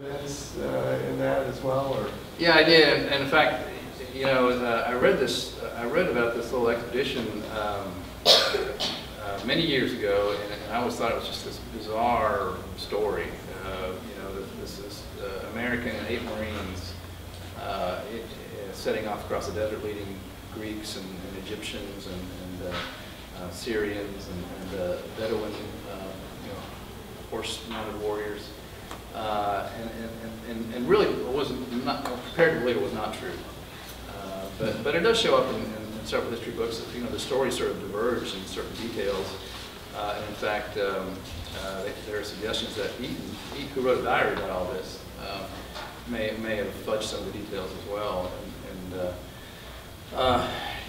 events in that as well, or? Yeah, I did, and in fact, you know, I read about this little expedition many years ago, and I always thought it was just this bizarre story. You know, this is American and 8 Marines setting off across the desert, leading Greeks and Egyptians and Syrians and Bedouin, you know, horse-mounted warriors, and really wasn't not prepared to believe it was not true. But it does show up in several history books that, you know, the stories sort of diverge in certain details. And in fact, there are suggestions that Eaton, who wrote a diary about all this, may have fudged some of the details as well. And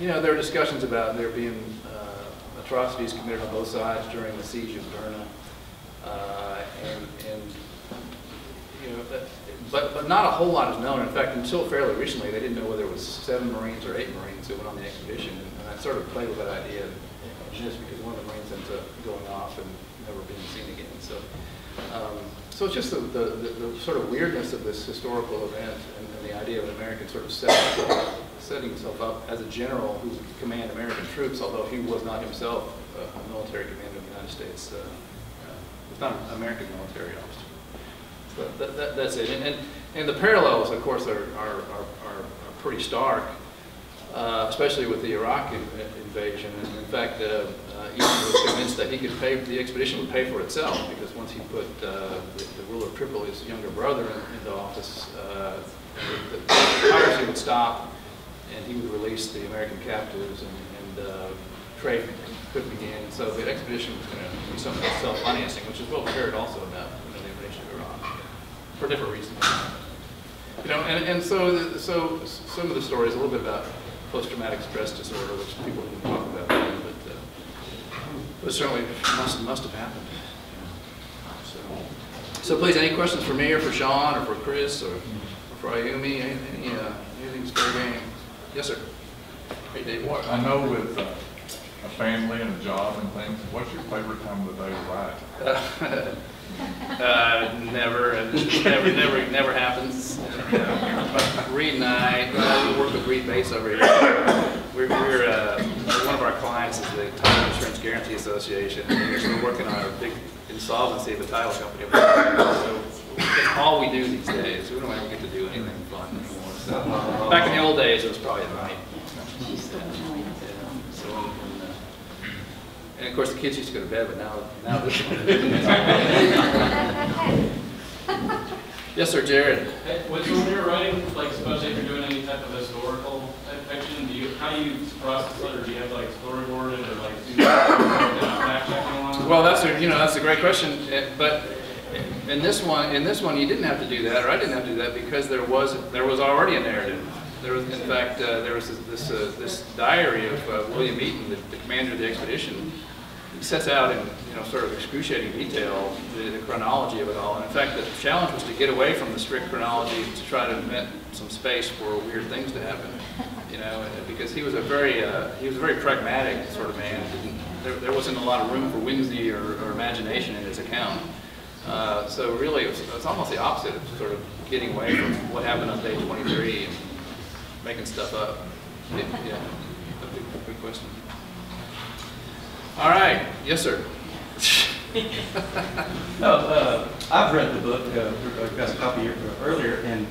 you know, there are discussions about there being atrocities committed on both sides during the siege of Derna, and you know, but not a whole lot is known. In fact, until fairly recently, they didn't know whether it was 7 Marines or 8 Marines who went on the expedition, and I sort of played with that idea just because one of the Marines ends up going off and never being seen again. So, so it's just the sort of weirdness of this historical event and the idea of an American sort of setting himself up as a general who would command American troops, although he was not himself a military commander of the United States. It's not an American military officer. So that's it. And the parallels, of course, are pretty stark, especially with the Iraq invasion. And in fact, Eaton was convinced that he could the expedition would pay for itself, because once he put the ruler of Tripoli's younger brother into office, the piracy would stop, and he would release the American captives, and trade could begin. So the expedition was going to be something self-financing, which is what we heard also about the invasion of Iraq, for different reasons. You know, and so some of the stories a little bit about post-traumatic stress disorder, which people didn't talk about, but certainly must have happened. So please, any questions for me or for Sean or for Chris or for Ayumi? Anything's fair game? Yes, sir. Hey, Dave. What I know with a family and a job and things, what's your favorite time of the day to write? Never happens. Reed and I, we work with Reed Bates over here. We're one of our clients is the Title Insurance Guarantee Association, and we're working on a big insolvency of the title company. So it's all we do these days. We don't ever get to do anything fun anymore. So back in the old days, it was probably at night. And of course, the kids used to go to bed, but now this. Yes, sir, Jared. Hey, when you're writing, like especially if you're doing any type of historical type fiction, how do you process it, or do you have to like storyboard it, or like do fact checking along? Well, that's a great question. But in this one, you didn't have to do that, or I didn't have to do that, because there was already a narrative. There was, in fact, there was this diary of William Eaton, the commander of the expedition. He sets out in sort of excruciating detail the chronology of it all. And in fact, the challenge was to get away from the strict chronology to try to invent some space for weird things to happen. You know, because he was a very pragmatic sort of man. There wasn't a lot of room for whimsy or imagination in his account. So really, it was almost the opposite of sort of getting away from what happened on day 23 and making stuff up. Yeah, good question. All right, yes, sir. No, I've read the book. I got a copy here earlier, and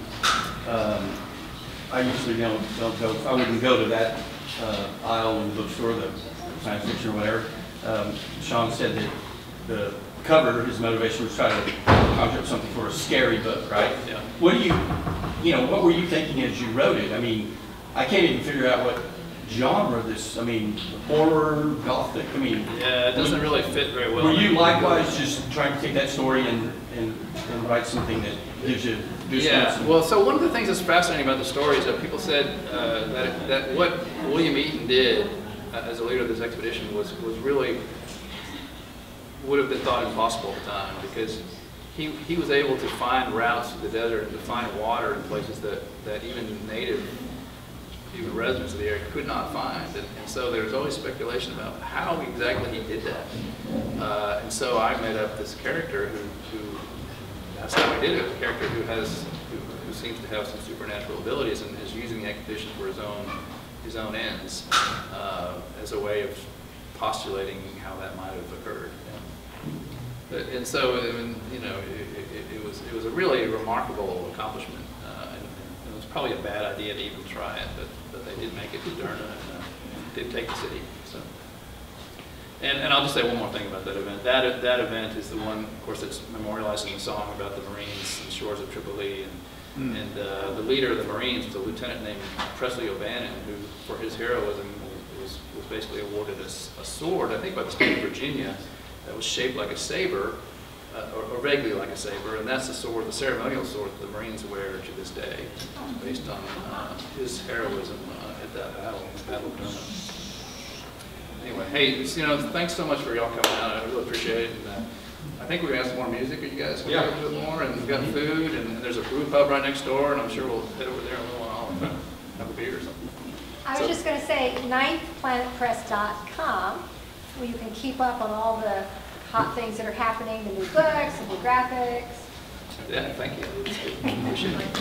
I usually don't go. I wouldn't go to that aisle in the bookstore, the science fiction or whatever. Sean said that the cover, his motivation was trying to conjure up something for a scary book, right? Yeah. What do what were you thinking as you wrote it? I mean, I can't even figure out what genre this, horror, gothic, Yeah, it doesn't really fit very well. Were you likewise just trying to take that story and write something that gives you goosebumps? Yeah, well, so one of the things that's fascinating about the story is that people said that what William Eaton did as a leader of this expedition was really, would have been thought impossible at the time, because he was able to find routes through the desert and to find water in places that even residents of the area could not find, and so there's always speculation about how exactly he did that. And so I made up this character who that's how he did it. A character who seems to have some supernatural abilities and is using the expedition for his own ends as a way of postulating how that might have occurred. And so, I mean, you know, it was a really remarkable accomplishment. And it was probably a bad idea to even try it, but they did make it to Derna and did take the city. So. And I'll just say one more thing about that event. That event is the one, of course, that's memorialized in the song about the Marines and the shores of Tripoli. And the leader of the Marines was a lieutenant named Presley O'Bannon, who, for his heroism, was basically awarded a sword, I think by the state of Virginia, that was shaped like a saber, or vaguely like a saber, and that's the sword, the ceremonial sword that the Marines wear to this day, based on his heroism at that battle, the Battle of Derna. Anyway, hey, you know, thanks so much for y'all coming out. I really appreciate it. And, I think we're gonna have some more music. Are you guys gonna do a bit more? And we've got food, and there's a brew pub right next door, and I'm sure we'll head over there in a little while and have a beer or something. I was just going to say, ninthplanetpress.com, where you can keep up on all the hot things that are happening, the new books, the new graphics. Yeah, thank you. Appreciate it.